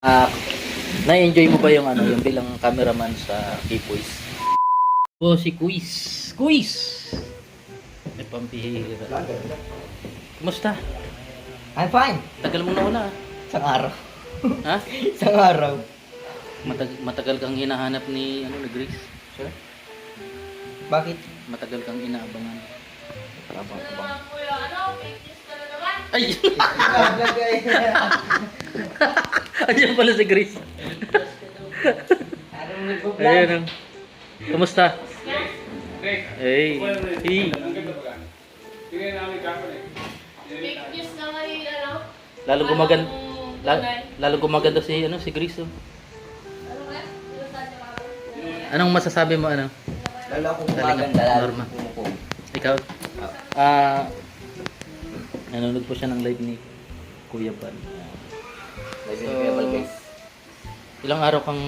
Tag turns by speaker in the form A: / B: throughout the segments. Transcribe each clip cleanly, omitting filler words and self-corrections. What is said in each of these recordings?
A: Ah, na-enjoy mo ba yung ano, yung bilang cameraman sa K-Boys? Oh, si Quiz. Quiz. May pampihira. Kumusta?
B: I'm fine.
A: Tagal mong nawala.
B: Isang araw.
A: Ha?
B: Isang araw.
A: Matagal kang hinahanap ni Grace.
B: Sure? Bakit?
A: Matagal kang inaabangan.
B: Abang-abang.
A: Ay! Andiyan pala si Grace. Ayun. Kumusta? Hey. Hey. Lalong gumaganda. Lalong gumaganda si Grace. Oh. Anong masasabi mo
B: Lalo akong gumaganda. Lalo
A: Norma.
B: kumuko.
A: Ikaw? Nanonood po siya ng live ni Kuya Bal.
B: Guys.
A: Ilang araw kang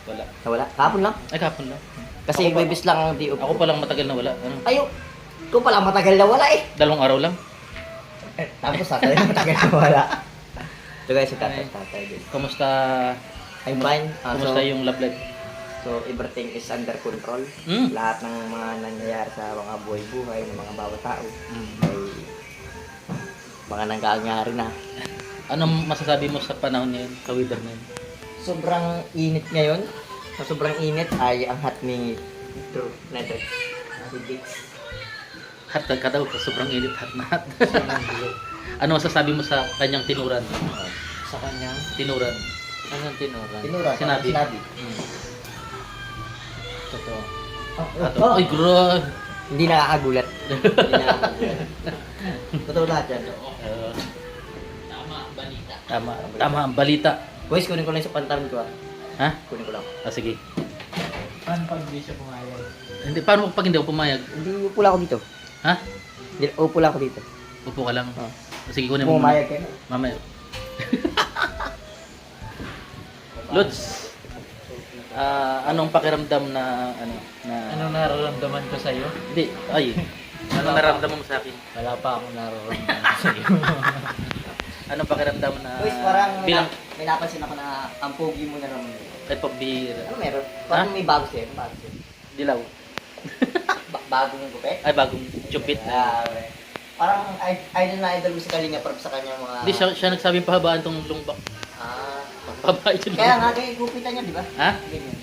A: wala?
B: Nawala? Kapon lang?
A: Ay, kapon lang.
B: Kasi
A: Ako pa-
B: bibis lang ang di-up.
A: Ako palang matagal na wala. Ano?
B: Ayaw. Ikaw pala matagal na wala eh.
A: 2 araw lang.
B: Tapos sa akin matagal na wala. Ito guys, si tatay guys.
A: Kumusta?
B: I'm fine.
A: Kumusta yung love life?
B: So everything is under control.
A: Hmm.
B: Lahat ng mga nangyayari sa mga buhay-buhay ng mga bawat tao ay mga nangyayari na.
A: Anong masasabi mo sa panahon ngayon, sa weather ngayon?
B: Sobrang init ngayon. Sa sobrang init ay ang hat ni True Netflix. Si Dix.
A: Hot ka daw, sobrang init, hot na hot. Ano masasabi mo sa kanyang tinuran?
B: Sa kanyang
A: Tinuran. Anong tinuran?
B: tinura.
A: Sinabi.
B: Sinabi.
A: Totoo.
B: Oh,
A: Ay, grabe.
B: Hindi nakakagulat. Hindi nakakagulat. Totoo lahat yan.
A: Tama ang balita.
B: Boys, kunin ko lang sa pantalon ko ah.
A: Ha?
B: Kunin ko lang.
A: Sige.
C: Paano pag hindi siya pumayag?
A: Hindi, paano pag hindi ako pumayag?
B: Hindi, upo lang ako dito.
A: Ha?
B: Hindi, upo lang ako dito.
A: Upo ka lang.
B: Oh.
A: Sige, kunin mo.
B: Pumayag ka na.
A: Mamaya. Lods, anong pakiramdam na
C: Anong nararamdaman ko sa'yo?
A: Hindi, ay. Anong naramdaman mo sa akin?
C: Wala pa akong nararamdaman sa'yo.
A: Anong pakiramdam na
B: Boys, parang
A: bilang
B: may napansin ako na ang pogi mo na naman.
A: kahit pambihira?
B: Ano meron? Parang may bago siya. May bago siya.
A: Dilaw.
B: Bagong gupit?
A: Ay, bagong chupit.
B: Okay. Parang idol na idol mo si Kalinga Prab sa kanyang mga...
A: Hindi, siya nagsabing pahabaan tong lumbak.
B: Ah.
A: Pahabaan yung
B: Kaya
A: lumbak.
B: nga, kaya gupitan niya, di ba?
A: Ha?
B: Ganyan.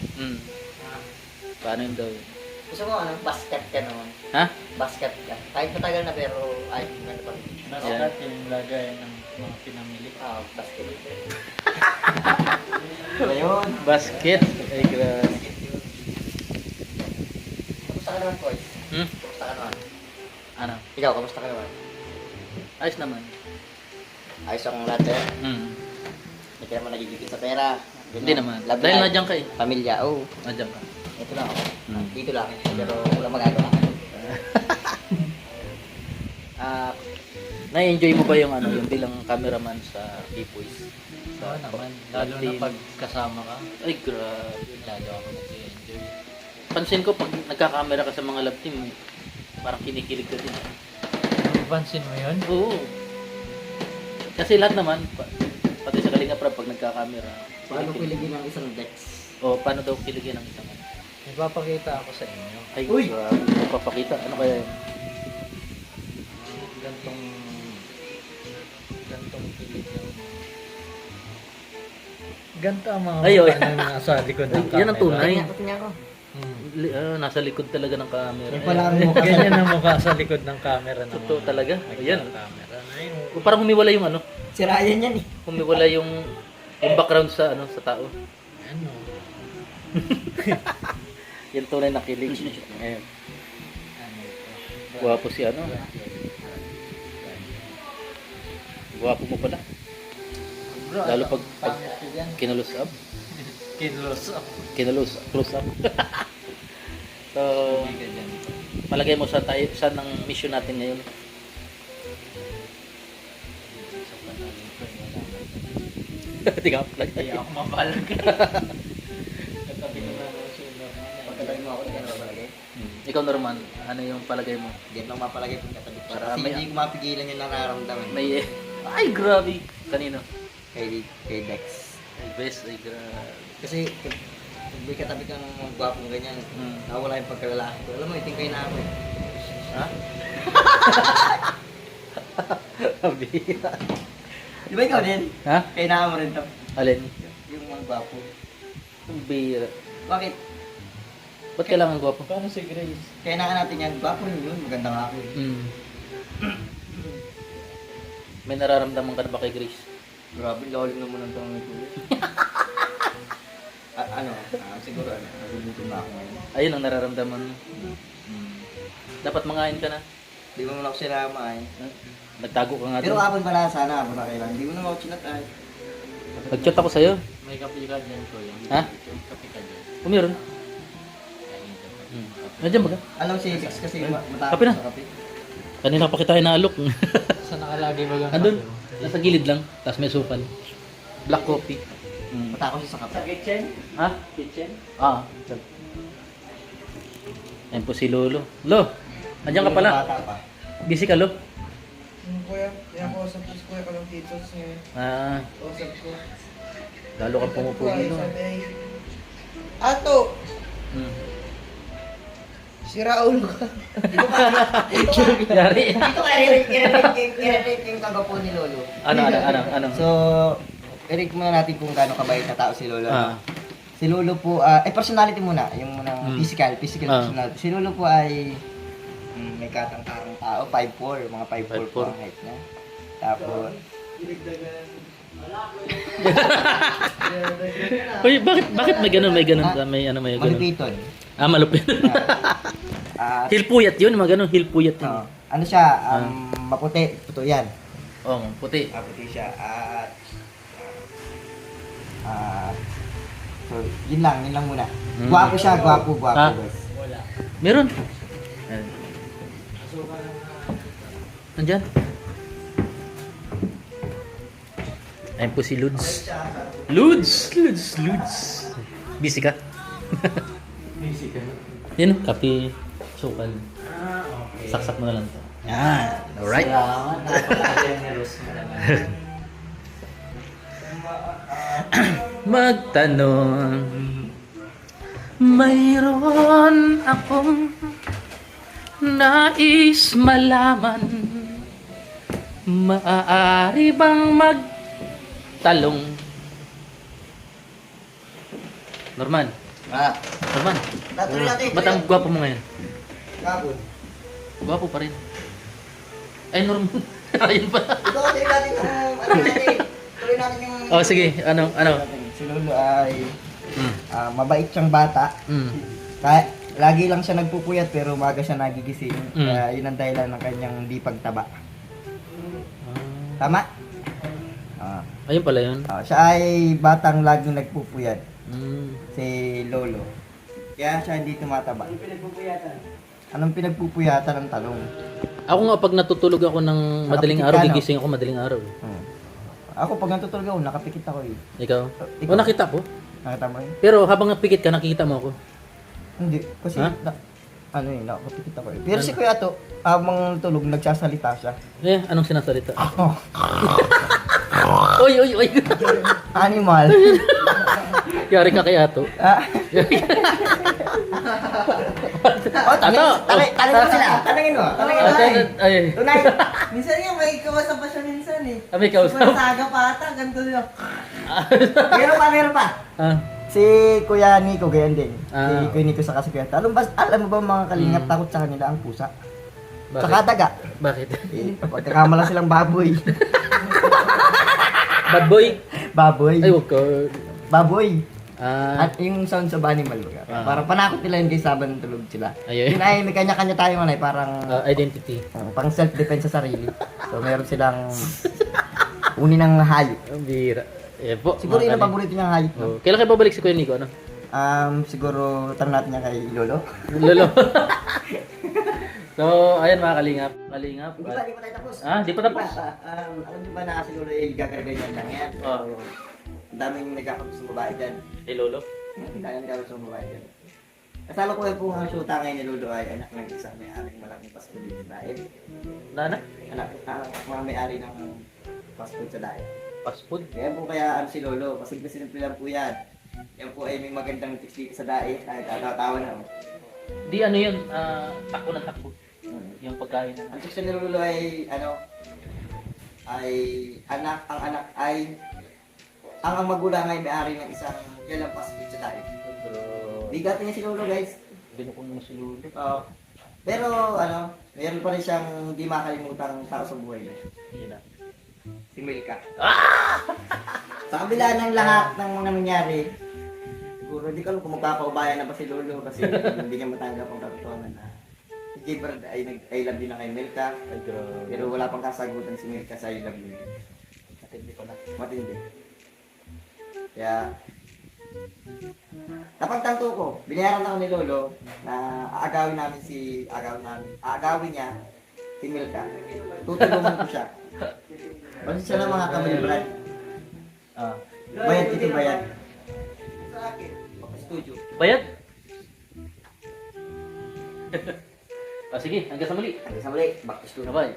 A: Paano yun daw yun?
B: Gusto mo ano, basket ka naman.
A: Ha?
B: Basket ka. Kahit matagal na pero ay, ano pa rin.
C: Naskat yung lagay ng mga pinamili.
B: Ah, basket. Ayun.
A: Basket. Ay, grabe.
B: Kamusta ka naman, Koy?
A: Hmm?
B: Kamusta ka naman?
A: Ano?
B: Ikaw, kamusta ka naman?
A: Ayos naman.
B: Ayos akong lahat eh. Hindi ka naman nagigipit sa pera.
A: Hindi naman.
B: Love
A: Dahil
B: life.
A: nadyan ka eh.
B: Pamilya, oh.
A: Nadyan ka.
B: Ito lang ako.
A: Hmm.
B: Dito lang. Pero wala magagawa.
A: Na-enjoy mo ba yung yung bilang cameraman sa K-Boys?
C: Oo naman. Lalo na pag kasama ka,
A: Ay, grabe.
C: lalo ako nag-enjoy.
A: Pansin ko pag nagka-camera ka sa mga love team, parang kinikilig ka din.
C: Napansin mo yun?
A: Oo. Kasi lahat naman, pati sa Kalinga Prab, pag nagka-camera,
B: Paano
A: kilig-kilig.
B: piligin ng isang Dex?
A: O, paano daw kiligin ng isang
C: Ipapakita ako sa inyo.
A: Ay,
B: Uy!
A: grabe. Papakita. Ano kaya yun?
C: Gantong kilig lang. Ganto ang mga
A: Ay,
C: mukha
A: oy.
C: ng nasa likod ng camera.
A: Yan ang tunay.
B: Tingnan ko.
A: Nasa likod talaga ng camera.
B: Yan pala ang mukha.
C: Ganyan ang mukha sa likod ng camera ng
A: Totoo talaga. Ayan.
C: camera.
A: O, parang humiwala yung
B: Si Ryan yan eh.
A: humiwala yung background sa sa tao.
C: Ano?
A: Yan tunay na kilig. Ayan.
C: Ano ito?
A: Guwapo si Guwapo mo pala.
C: Bro,
A: Lalo
C: ano?
A: pag
C: Pangit ko dyan.
A: kinulus up.
C: Kinlos up.
A: Close up. So,
C: Hindi ka dyan.
A: malagay mo sa ng mission natin ngayon.
C: Sa panahon ko, wala na.
A: Tingnan mo lang.
C: Hindi ako mabalag. Katabi ko na ako sa ulo.
B: Pagkatabi mo ako, hindi ka na mapalagay.
A: Ikaw Norman, ano yung palagay mo?
B: Hindi mo mapalagay pag katabi ko.
A: Para
B: Kasi
A: may-
B: hindi ko mapigilan yung nararamdaman.
A: May ay grabe. Kanino?
B: kay Dex.
A: Ay, best. Ay, grabe.
B: Kasi pag may katabi kang gwapong ganyan, nawala yung pagkalalaki ko. Alam mo, itingkay na ako.
A: Ha? Bira.
B: Di ba ikaw din?
A: Ha?
B: Kaya na mo rin to.
A: Alin?
B: Yung mga gwapo.
A: Ang bira.
B: Bakit?
A: Ba't kailangan gwapo?
C: Paano si Grace?
B: Kailangan natin yan. Gwapo rin yun. Maganda nga ako eh.
A: Mm. May nararamdaman ka na ba kay Grace?
B: Grabe, lalim naman ang tanong ni Kuya. Siguro nagugutom na ako ngayon.
A: Ayun ang nararamdaman mo. Dapat mangain ka na.
B: Di mo naman ako sinama eh.
A: Nagtago ka nga
B: Pero
A: doon.
B: kapon pala sana ako na kailan. Di mo naman ako chinat ay.
A: Nag-chat ako sa'yo.
C: May kape ka dyan ko yung
A: Ha?
C: kape ka dyan.
A: Kung meron. Nandiyan ba ka?
B: Alam si Six kasi matapos
A: Kape na.
B: sa kape.
A: Kanina pa kita inaalok.
C: Saan nakalagay ba ang
A: Andun. Nasa gilid lang. Tapos may supan. Black coffee.
B: Matapos siya sa kape. Sa kitchen?
A: Ha?
B: Kitchen?
A: Ah. Ayun po si Lolo. Lo! Andiyan ka pala.
B: Bata pa.
A: Busy ka, Lo?
D: Kuya, kaya ko sa pulis kuya ka ng titos niya.
A: Ah,
D: Kausap ko.
A: lalo kang pumupugi, no?
D: Sabi ay, Ato!
A: Hmm.
D: Sira ulo ka.
A: Yari.
B: Dito i-rate yung kagapo ni Lolo.
A: Ano?
B: So, i-rate muna natin kung gaano kabait na tao si Lolo.
A: Ah.
B: Si Lolo po, personality muna, yung munang physical
A: Ah.
B: personality. Si Lolo po ay may katang-tarang tao, 5'4", mga 5'4 po
A: 5'4".
B: ang height niya. Tapos,
A: Uy, bakit may ganun? May ganun ka? May ganun.
B: malupiton.
A: Ah, malupit. Hilpuyat yun, mga ganun. Hilpuyat yun.
B: Ano siya, maputi, puto yan.
A: Oh, puti.
B: Maputi siya. So, yun lang muna. Gwapo siya, gwapo,
A: Ah.
B: guys.
A: Meron. Ayan. Nandyan. Ayun po si Ludes. Ludes! Busy ka?
C: Busy ka.
A: Yan, kape, sukal.
C: Okay.
A: Saksak mo na lang to. Yan. Alright.
C: Salamat. Napaka-generous mo naman.
A: Magtanong, mayroon akong nais malaman. Maaari bang magtalong? Norman, Norman.
B: Tuloy natin.
A: Ba't ang gwapo mo ngayon?
B: Gabon.
A: Gwapo pa rin. Ay, Norman. Ayun pa.
B: Ito, tuloy natin yung, tuloy natin yung...
A: Oh, sige. Ano?
B: Si Lolo ay
A: Mm.
B: mabait siyang bata.
A: Mm.
B: Kaya, lagi lang siya nagpupuyat pero umaga siya nagigising.
A: Mm.
B: Kaya yun ang dahilan ng kanyang di pagtaba. Tama?
A: Ayun pala yun.
B: Siya ay batang laging nagpupuyat.
A: Mm.
B: Si Lolo. Kaya siya hindi tumataba. Anong pinagpupuyatan ng talong?
A: Ako nga pag natutulog ako ng madaling
B: Nakapikit
A: araw,
B: ka, no?
A: gigising ako madaling araw.
B: Ako pag natutulog ako, nakapikit ako eh.
A: Ikaw?
B: Ikaw.
A: O nakita ko.
B: Nakita mo yun?
A: Pero habang napikit ka, nakikita mo ako.
B: Hindi. Kasi,
A: Ha?
B: nakapikit ako eh. Pero si Kuya to, habang tulog, nagsasalita siya.
A: Eh, anong sinasalita? Oy!
B: Animal.
A: Yari ka kay Ato.
B: Tanongin mo sila. Tanongin mo.
A: Ay,
B: Tunay.
D: Minsan nga may kawasan pa siya minsan eh.
A: may kausap.
D: Saga pa ata, ganito yun.
B: Meron pa.
A: Ah,
B: Si Kuya Nico, ganyan din.
A: Ah.
B: Si Kuya Nico sa kasi Kuya. Alam mo ba mga kalingap, takot sa kanila ang pusa?
A: bakit?
B: Saka daga.
A: Bakit?
B: Pagkakamalan silang baboy.
A: Bad boy?
B: Baboy.
A: Ay, wag ka.
B: Baboy.
A: Ah,
B: At yung sounds of animal.
A: Ah.
B: Para panakot nila yun kaysa habang tulog sila.
A: ayun.
B: Yun ay may kanya-kanya tayong ano, parang
A: Identity.
B: pang self-defense sa sarili. So meron silang uni ng hayop.
A: Ang bira. Eh po.
B: Siguro yun ang
A: mga
B: paborito niyang hayop.
A: kalim- Oh, kailan kayo babalik si Kuya Nico? Ano?
B: Siguro tanong natin niya kay Lolo.
A: Lolo. So, ayan mga kalingap. Kalingap.
B: Hindi pa tayo tapos.
A: Di pa tapos.
B: Alam niyo ba na si Lolo ay gagarganyan lang yan?
A: Oh.
B: Ang daming nagkakapos ng babae dyan.
A: Hey, Lolo.
B: Ang daming nagkakapos ng babae dyan. Kasalo ko po ang syuta ngayon ni Lolo ay anak ng isang may-ari ng malaking fast food sa Daet.
A: Nana?
B: Anak, mga may-ari ng fast food sa Daet.
A: Fast food.
B: Kaya po kaya si Lolo, kasi simple lang po yan. Yan po ay may magandang tips dito sa daig, kahit tatawa na.
A: Di ano yun, takbo ng takbo. Yung pagkain na.
B: Ang tips ni Lolo ay, ay ang anak ay, ang magulang ay may-ari ng isang kilalang fast food sa daig. Bigat niya si Lolo, guys.
A: Binukong mo si Lolo.
B: Pero, mayroon pa rin siyang hindi makalimutang tao sa buhay niya.
A: Yun na.
B: Si Milka. Sa kabila ng lahat ng mga nangyari, siguro hindi ko alam kung magkakaubayan na ba si Lolo kasi hindi niya matanggap ang katotohanan na si Gilbert ay nag-I love you na kay Milka.
A: Ay, grabe.
B: Pero wala pang kasagutan si Milka sa I love you.
A: Matindi ko na.
B: Matindi. Kaya, napagtanto ko, binayaran ako ni Lolo na aagawin niya si Milka. Tutulungan ko siya. Kasi siya ng mga kamilbrad.
A: Ah.
B: Bayad ito, bayad. Studio.
A: Bayad? Sige, hanggang sa muli.
B: Hanggang sa muli, back to studio.
A: Bye.